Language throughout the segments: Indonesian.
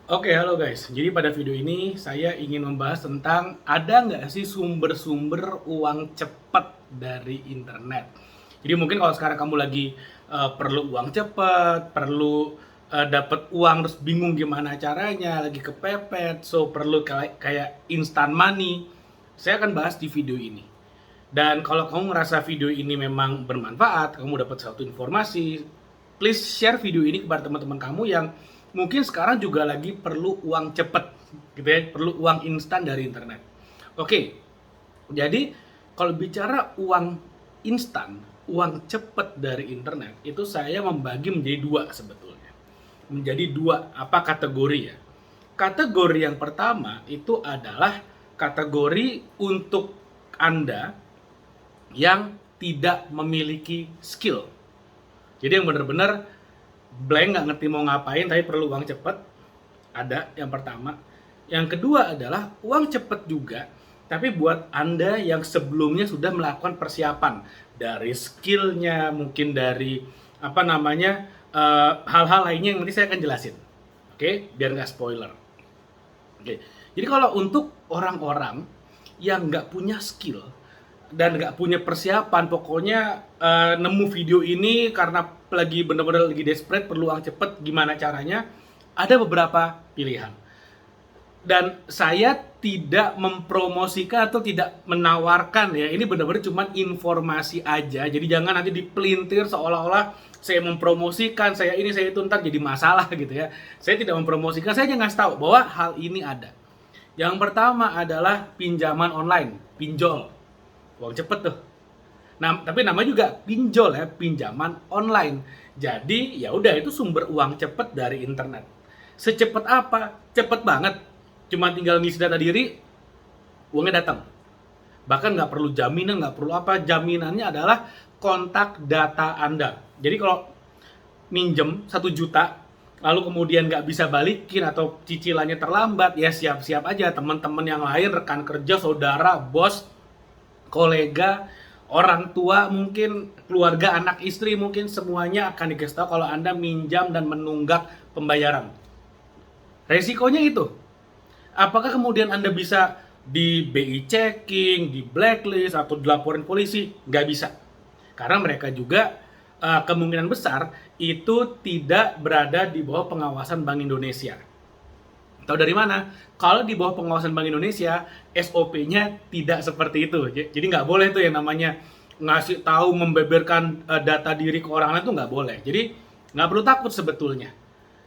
Oke, halo guys. Jadi pada video ini saya ingin membahas tentang ada nggak sih sumber-sumber uang cepat dari internet. Jadi mungkin kalau sekarang kamu lagi perlu uang cepat, perlu dapat uang terus bingung gimana caranya, lagi kepepet, so perlu kayak instant money. Saya akan bahas di video ini. Dan kalau kamu ngerasa video ini memang bermanfaat, kamu dapat satu informasi, please share video ini kepada teman-teman kamu yang mungkin sekarang juga lagi perlu uang cepet, gitu ya, perlu uang instan dari internet. Oke, jadi kalau bicara uang instan, uang cepet dari internet, itu saya membagi menjadi dua sebetulnya. Menjadi dua apa kategori ya. Kategori yang pertama itu adalah kategori untuk Anda yang tidak memiliki skill. Jadi yang benar-benar blank, nggak ngerti mau ngapain tapi perlu uang cepet, ada yang pertama. Yang kedua adalah uang cepet juga, tapi buat Anda yang sebelumnya sudah melakukan persiapan dari skillnya, mungkin dari apa namanya hal-hal lainnya yang nanti saya akan jelasin. Oke, biar nggak spoiler. Oke, jadi kalau untuk orang-orang yang nggak punya skill dan nggak punya persiapan, pokoknya nemu video ini karena lagi bener-bener lagi desperate, perlu uang cepet, gimana caranya? Ada beberapa pilihan. Dan saya tidak mempromosikan atau tidak menawarkan ya, ini benar-benar cuma informasi aja. Jadi jangan nanti dipelintir seolah-olah saya mempromosikan, saya ini, saya itu, ntar jadi masalah gitu ya. Saya tidak mempromosikan, saya hanya ngasih tahu bahwa hal ini ada. Yang pertama adalah pinjaman online, pinjol. Uang cepet tuh. Nah, tapi namanya juga pinjol ya, pinjaman online. Jadi ya udah, itu sumber uang cepet dari internet. Secepat apa? Cepet banget. Cuma tinggal ngisi data diri, uangnya datang. Bahkan nggak perlu jaminan, nggak perlu apa. Jaminannya adalah kontak data Anda. Jadi kalau minjem 1 juta, lalu kemudian nggak bisa balikin atau cicilannya terlambat, ya siap-siap aja teman-teman yang lain, rekan kerja, saudara, bos, kolega, orang tua, mungkin keluarga, anak istri, mungkin semuanya akan dikasih tahu kalau Anda minjam dan menunggak pembayaran. Resikonya itu. Apakah kemudian Anda bisa di BI checking, di blacklist, atau dilaporin polisi? Nggak bisa. Karena mereka juga kemungkinan besar itu tidak berada di bawah pengawasan Bank Indonesia. Tahu dari mana? Kalau di bawah pengawasan Bank Indonesia, SOP-nya tidak seperti itu. Jadi nggak boleh tuh yang namanya ngasih tahu, membeberkan data diri ke orang lain, tuh nggak boleh. Jadi nggak perlu takut sebetulnya.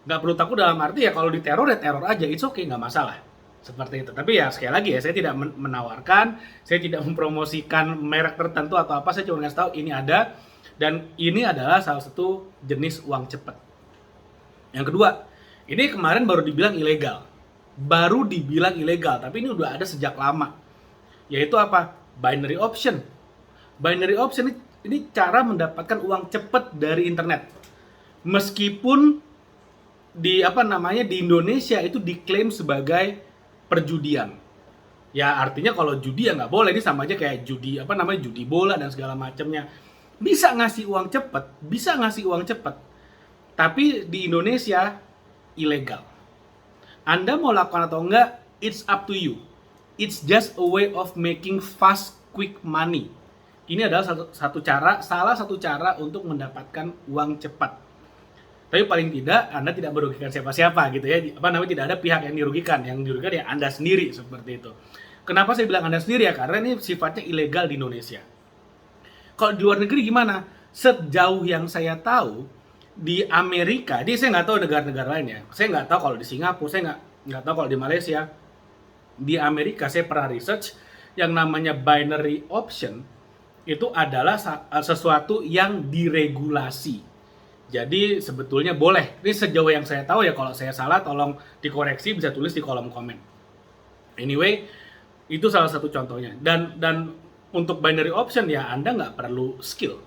Nggak perlu takut dalam arti ya kalau diteror ya teror aja, it's okay, nggak masalah. Seperti itu. Tapi ya sekali lagi ya, saya tidak menawarkan, saya tidak mempromosikan merek tertentu atau apa, saya cuma ngasih tahu ini ada, dan ini adalah salah satu jenis uang cepat. Yang kedua, ini kemarin baru dibilang ilegal. Baru dibilang ilegal, tapi ini udah ada sejak lama. Yaitu apa? Binary option. Binary option ini cara mendapatkan uang cepat dari internet. Meskipun di apa namanya di Indonesia itu diklaim sebagai perjudian. Ya artinya kalau judi ya nggak boleh, ini sama aja kayak judi apa namanya judi bola dan segala macamnya. Bisa ngasih uang cepat, bisa ngasih uang cepat, tapi di Indonesia ilegal. Anda mau lakukan atau enggak, it's up to you. It's just a way of making fast, quick money. Ini adalah salah satu cara untuk mendapatkan uang cepat. Tapi paling tidak Anda tidak merugikan siapa-siapa gitu ya. Apa namanya, tidak ada pihak yang dirugikan. Yang dirugikan ya Anda sendiri, seperti itu. Kenapa saya bilang Anda sendiri ya? Karena ini sifatnya ilegal di Indonesia. Kalau di luar negeri gimana? Sejauh yang saya tahu, di Amerika, jadi saya nggak tahu negara-negara lain ya. Saya nggak tahu kalau di Singapura, saya nggak tahu kalau di Malaysia. Di Amerika saya pernah research yang namanya binary option itu adalah sesuatu yang diregulasi. Jadi sebetulnya boleh. Ini sejauh yang saya tahu ya, kalau saya salah tolong dikoreksi, bisa tulis di kolom komen. Anyway, itu salah satu contohnya. Dan untuk binary option ya Anda nggak perlu skill.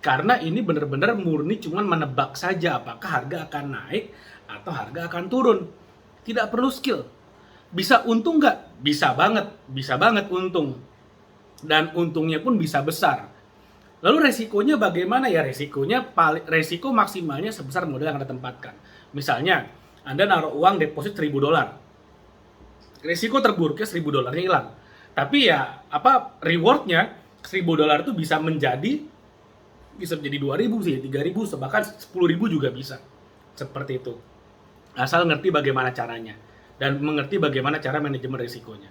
Karena ini benar-benar murni cuman menebak saja apakah harga akan naik atau harga akan turun. Tidak perlu skill. Bisa untung nggak? Bisa banget untung. Dan untungnya pun bisa besar. Lalu resikonya bagaimana ya? Resiko maksimalnya sebesar modal yang Anda tempatkan. Misalnya, Anda naruh uang deposit $1.000. Risiko terburuknya $1.000-nya hilang. Tapi ya rewardnya $1.000 itu bisa menjadi 2.000 sih, 3.000, bahkan 10.000 juga bisa. Seperti itu. Asal ngerti bagaimana caranya dan mengerti bagaimana cara manajemen risikonya.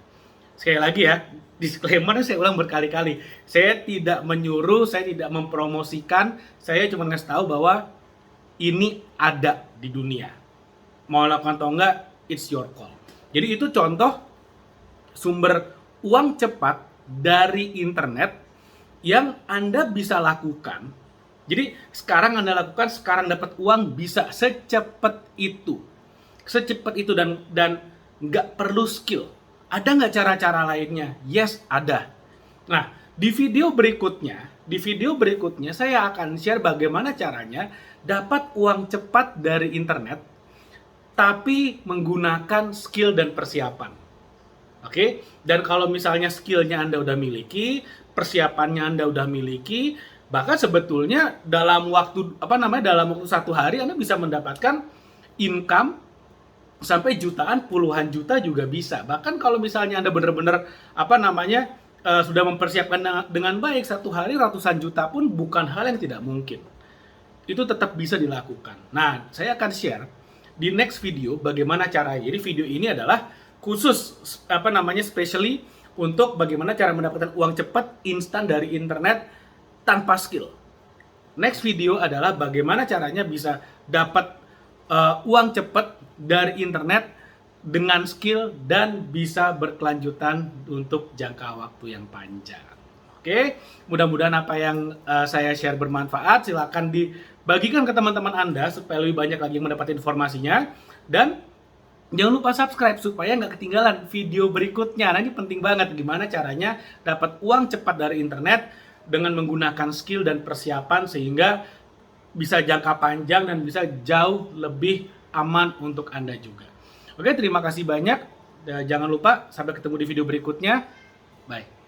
Sekali lagi ya, disclaimer saya ulang berkali-kali. Saya tidak menyuruh, saya tidak mempromosikan, saya cuma ngasih tahu bahwa ini ada di dunia. Mau lakukan atau enggak, it's your call. Jadi itu contoh sumber uang cepat dari internet yang Anda bisa lakukan. Jadi sekarang Anda lakukan, sekarang dapat uang bisa secepat itu. Secepat itu dan nggak perlu skill. Ada nggak cara-cara lainnya? Yes, ada. Nah, di video berikutnya saya akan share bagaimana caranya dapat uang cepat dari internet tapi menggunakan skill dan persiapan. Oke? Dan kalau misalnya skillnya Anda udah miliki, persiapannya Anda udah miliki, bahkan sebetulnya dalam waktu satu hari Anda bisa mendapatkan income sampai jutaan, puluhan juta juga bisa. Bahkan kalau misalnya Anda benar-benar sudah mempersiapkan dengan baik, satu hari ratusan juta pun bukan hal yang tidak mungkin. Itu tetap bisa dilakukan. Nah, saya akan share di next video bagaimana caranya. Jadi video ini adalah khusus specially untuk bagaimana cara mendapatkan uang cepat instan dari internet tanpa skill. Next video adalah bagaimana caranya bisa dapat uang cepat dari internet dengan skill dan bisa berkelanjutan untuk jangka waktu yang panjang. Oke, mudah-mudahan apa yang saya share bermanfaat. Silakan dibagikan ke teman-teman Anda supaya lebih banyak lagi yang mendapat informasinya. Dan jangan lupa subscribe supaya nggak ketinggalan video berikutnya. Nah, ini penting banget gimana caranya dapat uang cepat dari internet dengan menggunakan skill dan persiapan sehingga bisa jangka panjang dan bisa jauh lebih aman untuk Anda juga. Oke, terima kasih banyak. Jangan lupa sampai ketemu di video berikutnya. Bye.